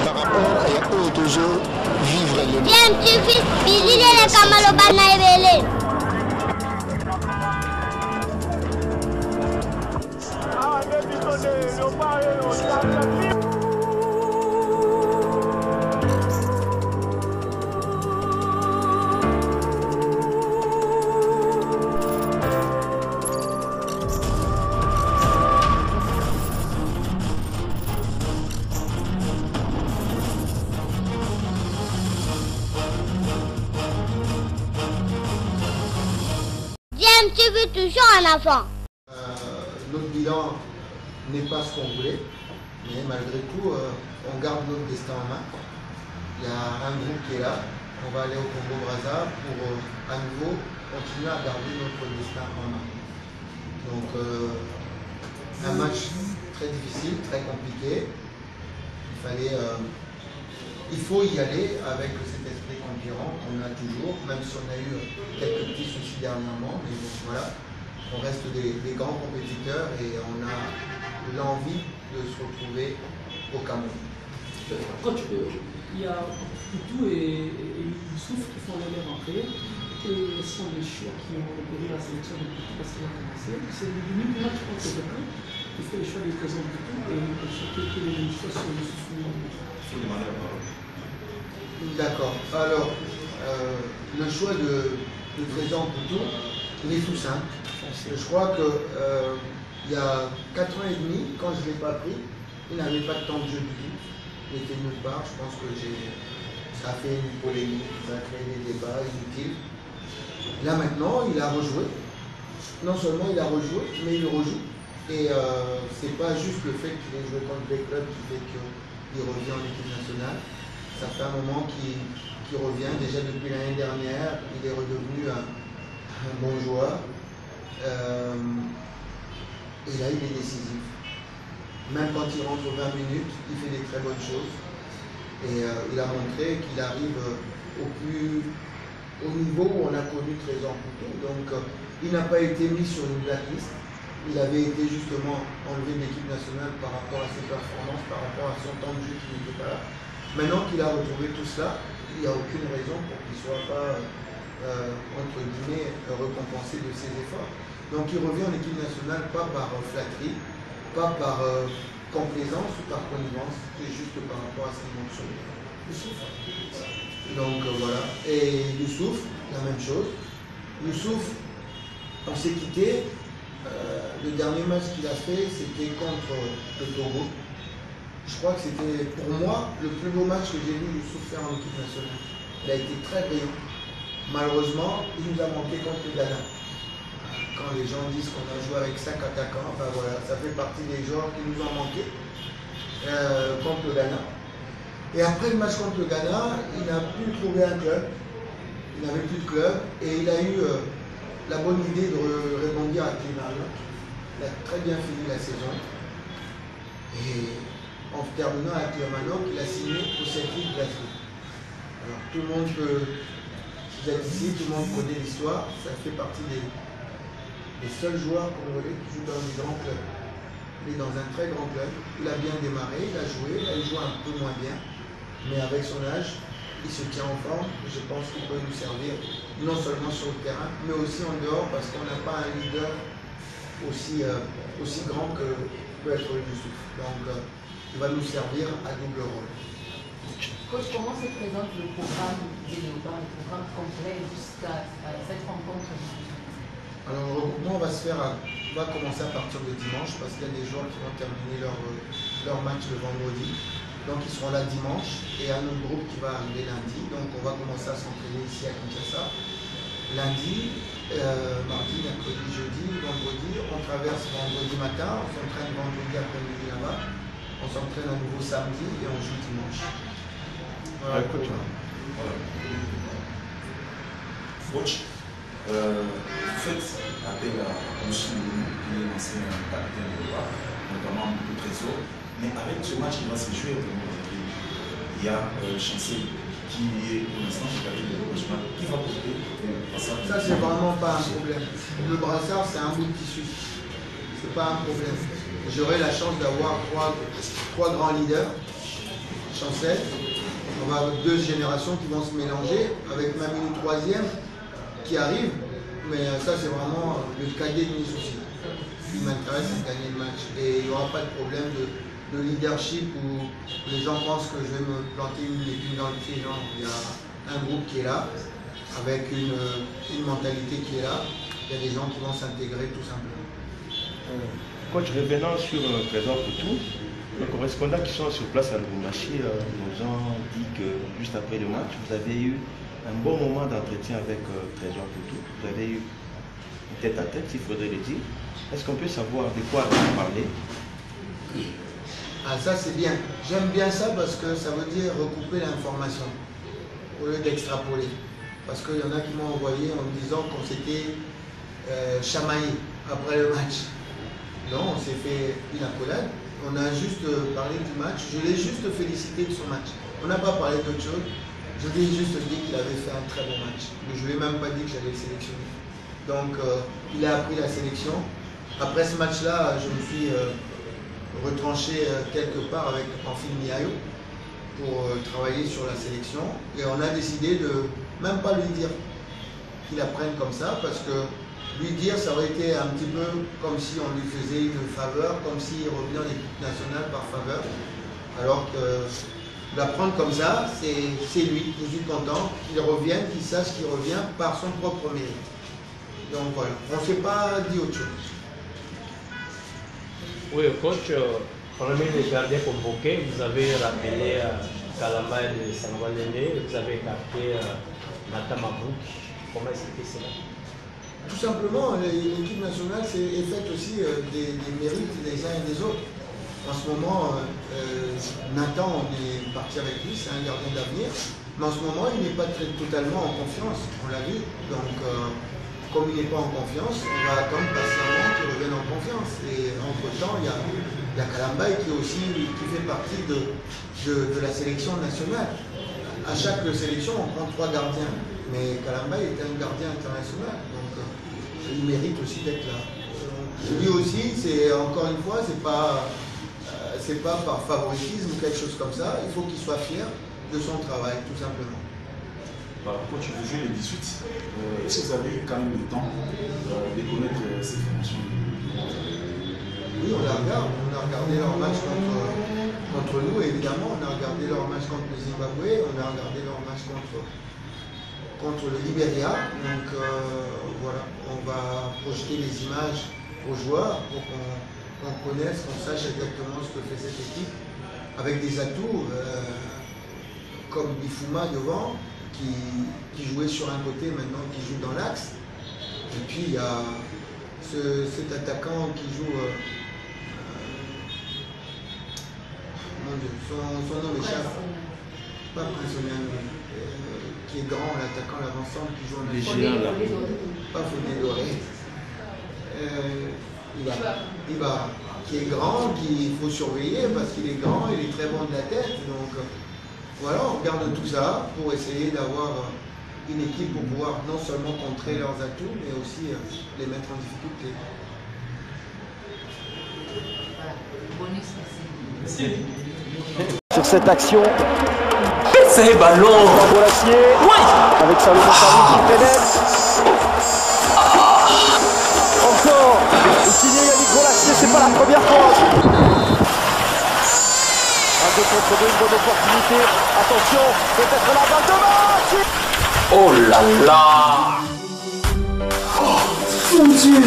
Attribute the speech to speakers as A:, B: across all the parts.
A: par rapport à autres vivre le
B: bien tu fais Billy les Kamalobana et tu veux toujours un enfant.
C: Notre bilan n'est pas ce qu'on voulait, mais malgré tout, on garde notre destin en main. Il y a un groupe qui est là. On va aller au Congo-Brazza pour à nouveau continuer à garder notre destin en main. Donc, un match très difficile, très compliqué. Il faut y aller avec cet esprit conquérant qu'on a toujours, même si on a eu quelques petits soucis dernièrement, mais bon, voilà, on reste des grands compétiteurs et on a l'envie de se retrouver au Cameroun.
D: Coach, il y a Poutou et Youssouf qui font les rentrées. Quels sont les choix qui ont opéré la sélection de Poutou parce qu'il a commencé? C'est l'unique match contre le Pékin qui fait le choix des présents Poutou et quel est le choix sur Youssouf?
C: D'accord. Alors, le choix de Trésor Poutou, il est tout simple. Je crois que il y a 4 ans et demi, quand je ne l'ai pas pris, il n'avait pas de temps de jeu du tout. Il était nulle part. Je pense que ça a fait une polémique, ça a créé des débats inutiles. Là maintenant, il a rejoué. Non seulement il a rejoué, mais il rejoue. Et c'est pas juste le fait qu'il ait joué contre les clubs qui fait qu'il revient en équipe nationale. Ça fait un moment qu'il revient. Déjà depuis l'année dernière, il est redevenu un bon joueur. Et là, il est décisif. Même quand il rentre 20 minutes, il fait des très bonnes choses. Et il a montré qu'il arrive au niveau où on a connu Trésor Poutou. Donc, il n'a pas été mis sur une blacklist. Il avait été justement enlevé de l'équipe nationale par rapport à ses performances, par rapport à son temps de jeu qui n'était pas là. Maintenant qu'il a retrouvé tout cela, il n'y a aucune raison pour qu'il ne soit pas, entre guillemets, récompensé de ses efforts. Donc il revient en équipe nationale pas par flatterie, pas par complaisance ou par connivence, c'est juste par rapport à ce qu'il montre sur lui. Donc voilà. Et Youssouf, la même chose. Youssouf, on s'est quitté. Le dernier match qu'il a fait, c'était contre le Togo. Je crois que c'était pour moi le plus beau match que j'ai vu Youssouf faire en équipe nationale. Il a été très brillant. Malheureusement, il nous a manqué contre le Ghana. Quand les gens disent qu'on a joué avec 5 attaquants, ben voilà, ça fait partie des joueurs qui nous ont manqué contre le Ghana. Et après le match contre le Ghana, il n'a plus trouvé un club. Il n'avait plus de club et il a eu la bonne idée de rebondir à Clémario. Il a très bien fini la saison. Et en terminant à Clémario, il a signé au Celtic Glasgow. Alors tout le monde peut, vous êtes ici, tout le monde connaît l'histoire. Ça fait partie des seuls joueurs congolais qui jouent dans des grands clubs. Il est dans un très grand club. Il a bien démarré, il a joué, il a joué un peu moins bien. Mais avec son âge, il se tient en forme. Je pense qu'il peut nous servir non seulement sur le terrain, mais aussi en dehors, parce qu'on n'a pas un leader aussi grand que peut être Youssouf. Donc, il va nous servir à double rôle.
E: Coach, comment se présente le programme des Léopards, le programme complet jusqu'à cette rencontre?
C: Alors, le regroupement va commencer à partir de dimanche, parce qu'il y a des joueurs qui vont terminer leur match le vendredi. Donc ils seront là dimanche et un autre groupe qui va arriver lundi. Donc on va commencer à s'entraîner ici à Kinshasa. Lundi, mardi, mercredi, jeudi, vendredi. On traverse vendredi matin, on s'entraîne vendredi après-midi là-bas. On s'entraîne à nouveau samedi et on joue dimanche. Voilà.
F: Coach, vous faites appel à Moussou, qui est l'ancien capitaine de l'Europe, notamment le Trésor. Mais avec ce match qui va se jouer, il y a Chancel qui est pour l'instant capitaine de l'Europe. Qui va porter
C: ça, c'est vraiment pas un problème. Le brassard, c'est un bout de tissu. C'est pas un problème. J'aurai la chance d'avoir trois grands leaders. Chancel. On va avoir 2 générations qui vont se mélanger, avec même une 3e qui arrive. Mais ça, c'est vraiment le cadet de mes soucis. Ce qui m'intéresse, c'est de gagner le match. Et il n'y aura pas de problème de leadership où les gens pensent que je vais me planter une épine dans le pied. Non, il y a un groupe qui est là, avec une mentalité qui est là. Il y a des gens qui vont s'intégrer tout simplement.
G: Coach, revenant sur Trésor Poutou, les correspondants qui sont sur place à Lubumbashi nous ont dit que juste après le match, vous avez eu un bon moment d'entretien avec Trésor Poutou. Vous avez eu une tête à tête, il faudrait le dire. Est-ce qu'on peut savoir de quoi vous parlez?
C: Ah, ça c'est bien. J'aime bien ça parce que ça veut dire recouper l'information au lieu d'extrapoler. Parce qu'il y en a qui m'ont envoyé en me disant qu'on s'était chamaillé après le match. Non, on s'est fait une accolade. On a juste parlé du match. Je l'ai juste félicité de son match. On n'a pas parlé d'autre chose. Je lui ai juste dit qu'il avait fait un très bon match. Mais je ne lui ai même pas dit que j'allais le sélectionner. Donc, il a appris la sélection. Après ce match-là, je me suis retranché quelque part avec Pamphile Miayo pour travailler sur la sélection. Et on a décidé de même pas lui dire qu'il apprenne comme ça, parce que lui dire, ça aurait été un petit peu comme si on lui faisait une faveur, comme s'il revenait en équipe nationale par faveur. Alors que l'apprendre comme ça, c'est lui. Je suis content qu'il revienne, qu'il sache qu'il revient par son propre mérite. Donc voilà, on ne s'est pas dit autre chose.
H: Oui, coach, parmi les gardiens convoqués, vous avez rappelé Kalamba et Sangwalende, vous avez écarté Nathan Mabouk. Comment expliquer cela?
C: Tout simplement, l'équipe nationale est faite aussi des mérites des uns et des autres. En ce moment, Nathan, on est parti avec lui, c'est un gardien d'avenir. Mais en ce moment, il n'est pas totalement en confiance, on l'a vu. Donc, comme il n'est pas en confiance, on va attendre patiemment qu'il revienne en confiance. Et entre-temps, il y a Kalamba qui fait partie de la sélection nationale. À chaque sélection, on prend 3 gardiens. Mais Kalamba est un gardien international. Donc, il mérite aussi d'être là. Lui aussi, c'est encore une fois, c'est pas par favoritisme ou quelque chose comme ça. Il faut qu'il soit fier de son travail, tout simplement.
F: Coach, vous jouez les 18. Est-ce que vous avez eu quand même le temps de connaître ces formations?
C: Oui, on la regarde. On a regardé leur match contre nous, évidemment. On a regardé leur match contre le Zimbabwe. On a regardé leur match contre le Libéria. Donc voilà, on va projeter les images aux joueurs pour qu'on connaisse, qu'on sache exactement ce que fait cette équipe, avec des atouts comme Bifuma devant, qui jouait sur un côté, maintenant qui joue dans l'axe. Et puis il y a cet attaquant qui joue, mon Dieu, son nom m'échappe, pas Prinsonian, qui est grand, l'attaquant, l'avancement, qui joue en Afrique. Pas Fodé Doré. Qui est grand, qu'il faut surveiller parce qu'il est grand, il est très bon de la tête. Donc voilà, on regarde tout ça pour essayer d'avoir une équipe pour pouvoir non seulement contrer leurs atouts, mais aussi les mettre en difficulté.
E: Merci.
I: Sur cette action,
H: C'est ballon.
I: Bolassier, avec sa qui pénètre. Encore, il signe Yannick Bolassier, c'est pas la première fois. Un 2 contre 2, une bonne opportunité. Attention, peut-être la balle de match.
H: Oh là là.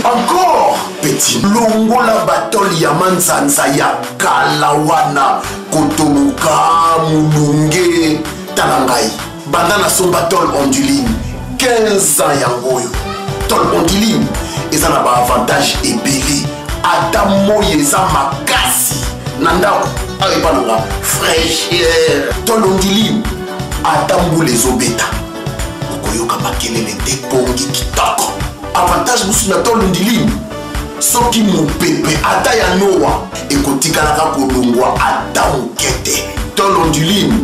J: Encore petit longo la batole ya manzanza ya kalawana kotomuka mulunge talangai bandana son batole onduline 15 ans yangoyo tol onduline eza na ba avantage ebele ata moye eza makasi na ndako ayo epanonga fraîcheur tol onduline ata mbula ezobeta okoyoka makelele te pongi kitoko avantage musu na tol onduline soki mopepe ata ya noa ekotikalaka kolongwa ata moke te tol onduline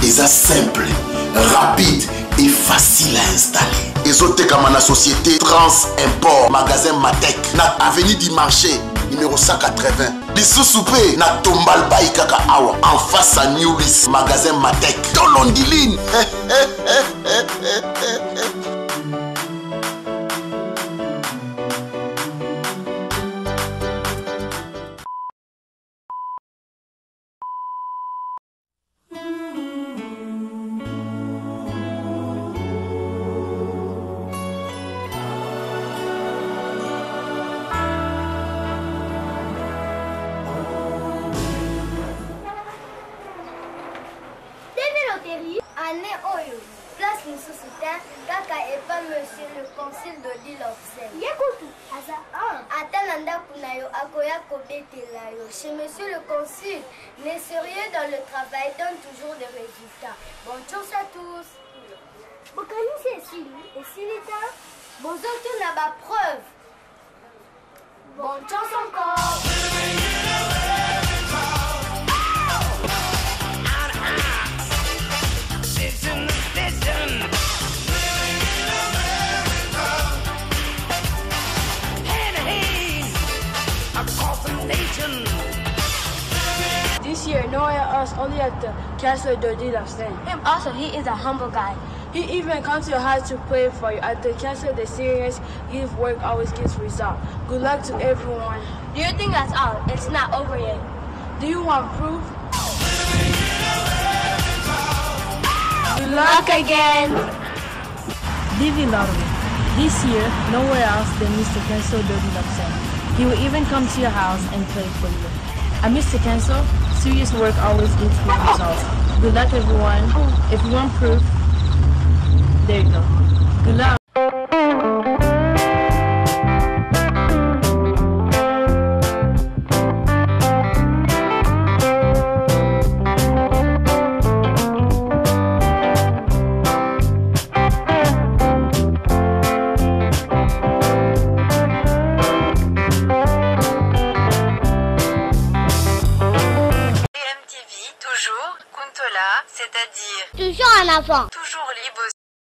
J: eza simple rapide et facile à installer ezotekama na société Trans Import magasin Matek na avenue du marché numéro 180. Lisusu pe na Tombalbaï kaka awa en face à Newlis magasin Matek. Tolondiline.
B: Année Oyo, place nous soutient, Kaka et pas monsieur le conseil de l'île Obsène. Yekutu, Asa, Atananda Kunayo, Akoya Kobetelayo. Chez monsieur le consul, les sérieux dans le travail donnent toujours des résultats. Bonne chance à tous. Bokani c'est ici, et si l'État, bon autres n'a pas preuve. Bonne chance encore.
K: This year, no one else, only at the Castle de l'Île Him also, he is a humble guy. He even comes to your house to play for you. At the Castle, the serious his work always gets result. Good luck to everyone.
B: Do you think that's all? It's not over yet.
K: Do you want proof? Good luck again.
L: Divi Lottery. This year, nowhere else than Mr. Kenso Dodi Lopsen. He will even come to your house and play for you. At Mr. Kenso, serious work always gets good results. Good luck, everyone. If you want proof, there you go. Good luck.
B: Toujours en avant.
M: Toujours libre.